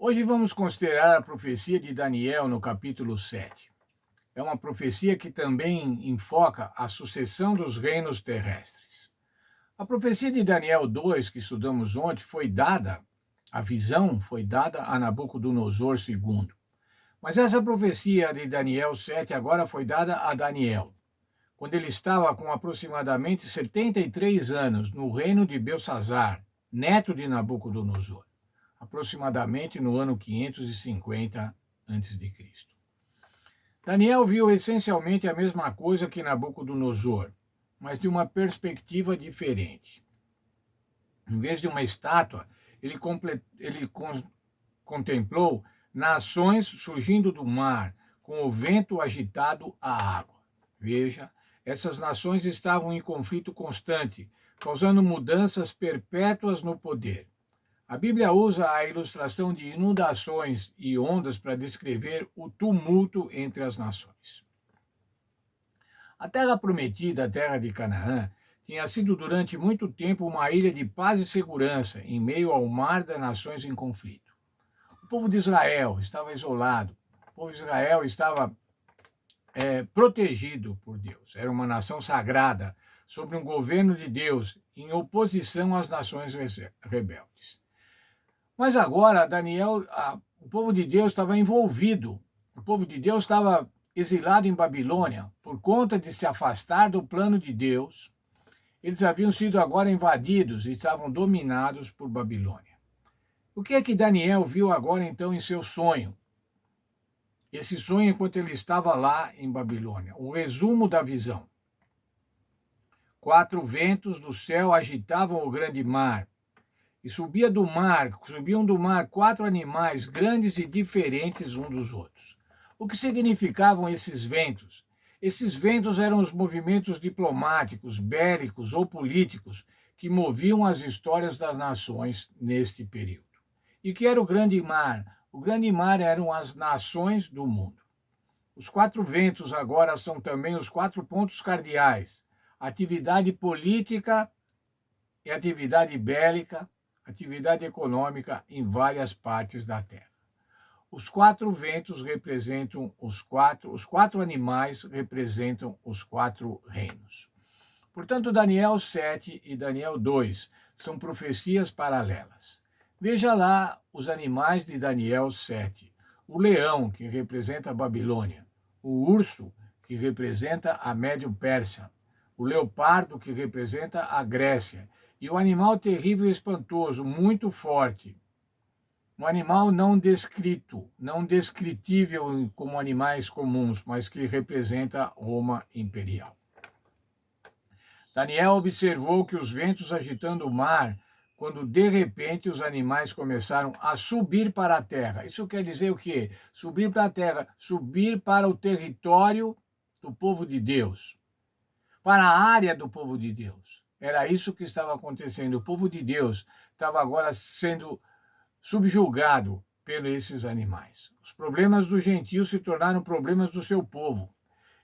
Hoje vamos considerar a profecia de Daniel no capítulo 7. É uma profecia que também enfoca a sucessão dos reinos terrestres. A profecia de Daniel 2, que estudamos ontem, a visão foi dada a Nabucodonosor II. Mas essa profecia de Daniel 7 agora foi dada a Daniel, quando ele estava com aproximadamente 73 anos no reino de Belsazar, neto de Nabucodonosor, aproximadamente no ano 550 a.C. Daniel viu essencialmente a mesma coisa que Nabucodonosor, mas de uma perspectiva diferente. Em vez de uma estátua, ele contemplou nações surgindo do mar, com o vento agitado à água. Veja, essas nações estavam em conflito constante, causando mudanças perpétuas no poder. A Bíblia usa a ilustração de inundações e ondas para descrever o tumulto entre as nações. A terra prometida, a terra de Canaã, tinha sido durante muito tempo uma ilha de paz e segurança em meio ao mar das nações em conflito. O povo de Israel estava isolado, o povo de Israel estava protegido por Deus. Era uma nação sagrada, sob um governo de Deus, em oposição às nações rebeldes. Mas agora, o povo de Deus estava envolvido, o povo de Deus estava exilado em Babilônia por conta de se afastar do plano de Deus. Eles haviam sido agora invadidos e estavam dominados por Babilônia. O que é que Daniel viu agora então em seu sonho? Esse sonho enquanto ele estava lá em Babilônia. O resumo da visão. 4 ventos do céu agitavam o grande mar. E subiam do mar 4 animais grandes e diferentes uns dos outros. O que significavam esses ventos? Esses ventos eram os movimentos diplomáticos, bélicos ou políticos que moviam as histórias das nações neste período. E que era o grande mar? O grande mar eram as nações do mundo. Os 4 ventos agora são também os 4 pontos cardeais: atividade política e atividade bélica, atividade econômica em várias partes da Terra. Os 4 ventos representam os quatro animais representam os 4 reinos. Portanto, Daniel 7 e Daniel 2 são profecias paralelas. Veja lá os animais de Daniel 7. O leão, que representa a Babilônia. O urso, que representa a Médio-Pérsia. O leopardo, que representa a Grécia. E o animal terrível e espantoso, muito forte. Um animal não descrito, não descritível como animais comuns, mas que representa Roma imperial. Daniel observou que os ventos agitando o mar, quando de repente os animais começaram a subir para a terra. Isso quer dizer o quê? Subir para a terra, subir para o território do povo de Deus, para a área do povo de Deus. Era isso que estava acontecendo. O povo de Deus estava agora sendo subjugado por esses animais. Os problemas dos gentios se tornaram problemas do seu povo.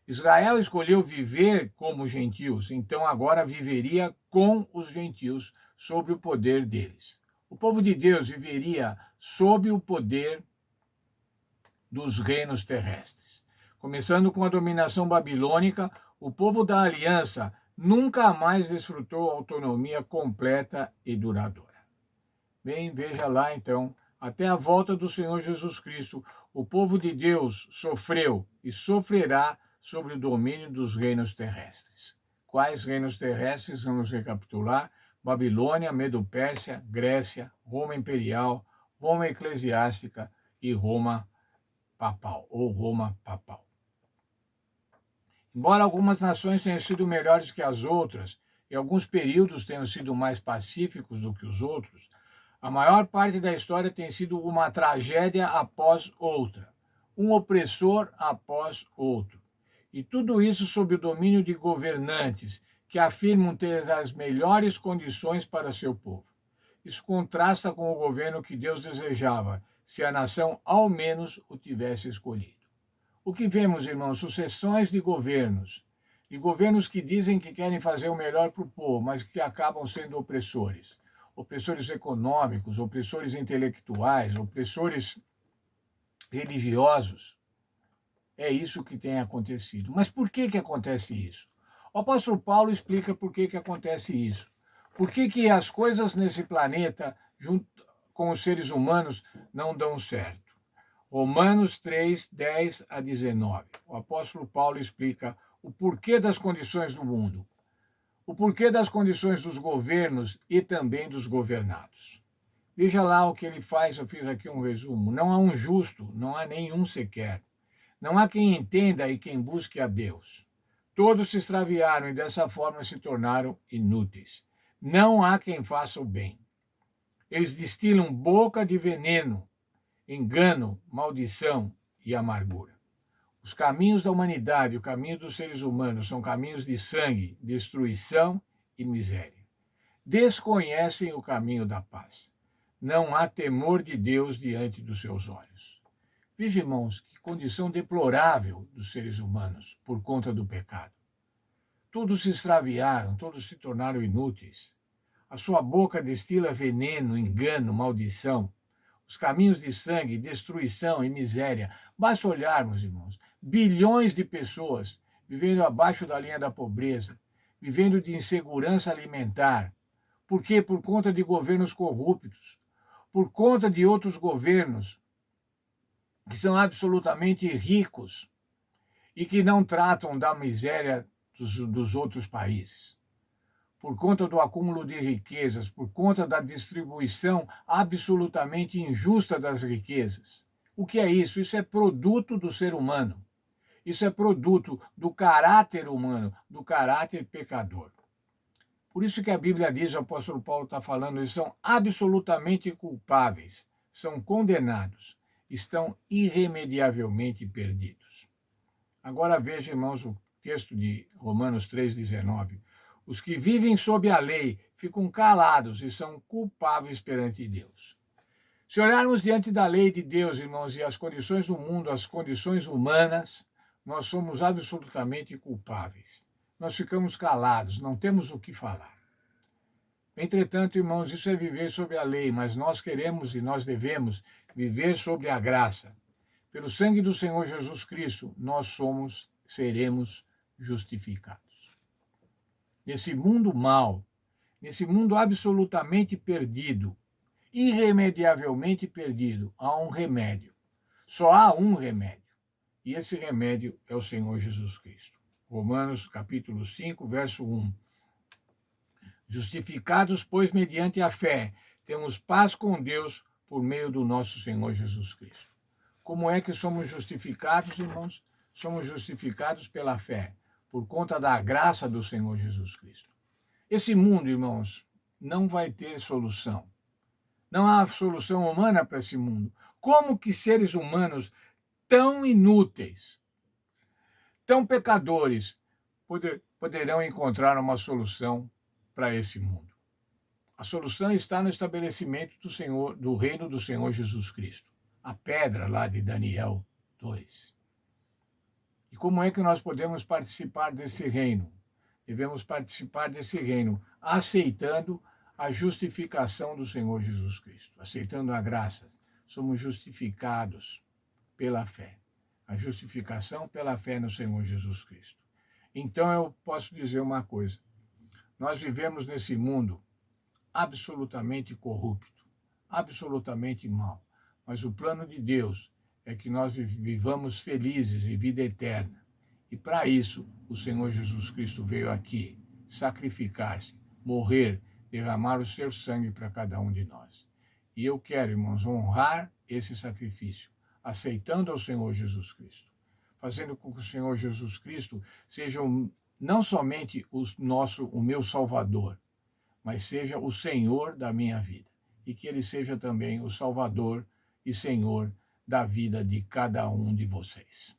Israel escolheu viver como gentios, então agora viveria com os gentios sob o poder deles. O povo de Deus viveria sob o poder dos reinos terrestres. Começando com a dominação babilônica, o povo da aliança nunca mais desfrutou autonomia completa e duradoura. Bem, veja lá então, até a volta do Senhor Jesus Cristo, o povo de Deus sofreu e sofrerá sobre o domínio dos reinos terrestres. Quais reinos terrestres? Vamos recapitular: Babilônia, Medo-Pérsia, Grécia, Roma Imperial, Roma Eclesiástica e Roma Papal, ou Roma Papal. Embora algumas nações tenham sido melhores que as outras, e alguns períodos tenham sido mais pacíficos do que os outros, a maior parte da história tem sido uma tragédia após outra, um opressor após outro. E tudo isso sob o domínio de governantes que afirmam ter as melhores condições para seu povo. Isso contrasta com o governo que Deus desejava, se a nação ao menos o tivesse escolhido. O que vemos, irmãos? Sucessões de governos que dizem que querem fazer o melhor para o povo, mas que acabam sendo opressores. opressores econômicos, opressores intelectuais, opressores religiosos. É isso que tem acontecido. Mas por que acontece isso? O apóstolo Paulo explica por que acontece isso. Por que as coisas nesse planeta, junto com os seres humanos, não dão certo? Romanos 3, 10 a 19. O apóstolo Paulo explica o porquê das condições do mundo, o porquê das condições dos governos e também dos governados. Veja lá o que ele faz, eu fiz aqui um resumo. Não há um justo, não há nenhum sequer. Não há quem entenda e quem busque a Deus. Todos se extraviaram e dessa forma se tornaram inúteis. Não há quem faça o bem. Eles destilam boca de veneno, engano, maldição e amargura. Os caminhos da humanidade, o caminho dos seres humanos, são caminhos de sangue, destruição e miséria. Desconhecem o caminho da paz. Não há temor de Deus diante dos seus olhos. Veja, irmãos, que condição deplorável dos seres humanos por conta do pecado. Todos se extraviaram, todos se tornaram inúteis. A sua boca destila veneno, engano, maldição. Os caminhos de sangue, destruição e miséria. Basta olharmos, irmãos, bilhões de pessoas vivendo abaixo da linha da pobreza, vivendo de insegurança alimentar. Por quê? Por conta de governos corruptos, por conta de outros governos que são absolutamente ricos e que não tratam da miséria dos outros países. Por conta do acúmulo de riquezas, por conta da distribuição absolutamente injusta das riquezas. O que é isso? Isso é produto do ser humano. Isso é produto do caráter humano, do caráter pecador. Por isso que a Bíblia diz, o apóstolo Paulo está falando, eles são absolutamente culpáveis, são condenados, estão irremediavelmente perdidos. Agora veja, irmãos, o texto de Romanos 3,19. Os que vivem sob a lei ficam calados e são culpáveis perante Deus. Se olharmos diante da lei de Deus, irmãos, e as condições do mundo, as condições humanas, nós somos absolutamente culpáveis. Nós ficamos calados, não temos o que falar. Entretanto, irmãos, isso é viver sob a lei, mas nós queremos e nós devemos viver sob a graça. Pelo sangue do Senhor Jesus Cristo, nós seremos justificados. Nesse mundo mau, nesse mundo absolutamente perdido, irremediavelmente perdido, há um remédio. Só há um remédio. E esse remédio é o Senhor Jesus Cristo. Romanos capítulo 5, verso 1. Justificados, pois, mediante a fé, temos paz com Deus por meio do nosso Senhor Jesus Cristo. Como é que somos justificados, irmãos? Somos justificados pela fé, por conta da graça do Senhor Jesus Cristo. Esse mundo, irmãos, não vai ter solução. Não há solução humana para esse mundo. Como que seres humanos tão inúteis, tão pecadores, poderão encontrar uma solução para esse mundo? A solução está no estabelecimento do reino do Senhor Jesus Cristo. A pedra lá de Daniel 2. E como é que nós podemos participar desse reino? Devemos participar desse reino aceitando a justificação do Senhor Jesus Cristo, aceitando a graça. Somos justificados pela fé. A justificação pela fé no Senhor Jesus Cristo. Então eu posso dizer uma coisa. Nós vivemos nesse mundo absolutamente corrupto, absolutamente mau. Mas o plano de Deus é que nós vivamos felizes e vida eterna. E para isso, o Senhor Jesus Cristo veio aqui sacrificar-se, morrer, derramar o seu sangue para cada um de nós. E eu quero, irmãos, honrar esse sacrifício, aceitando ao Senhor Jesus Cristo, fazendo com que o Senhor Jesus Cristo seja não somente o meu Salvador, mas seja o Senhor da minha vida. E que Ele seja também o Salvador e Senhor da vida de cada um de vocês.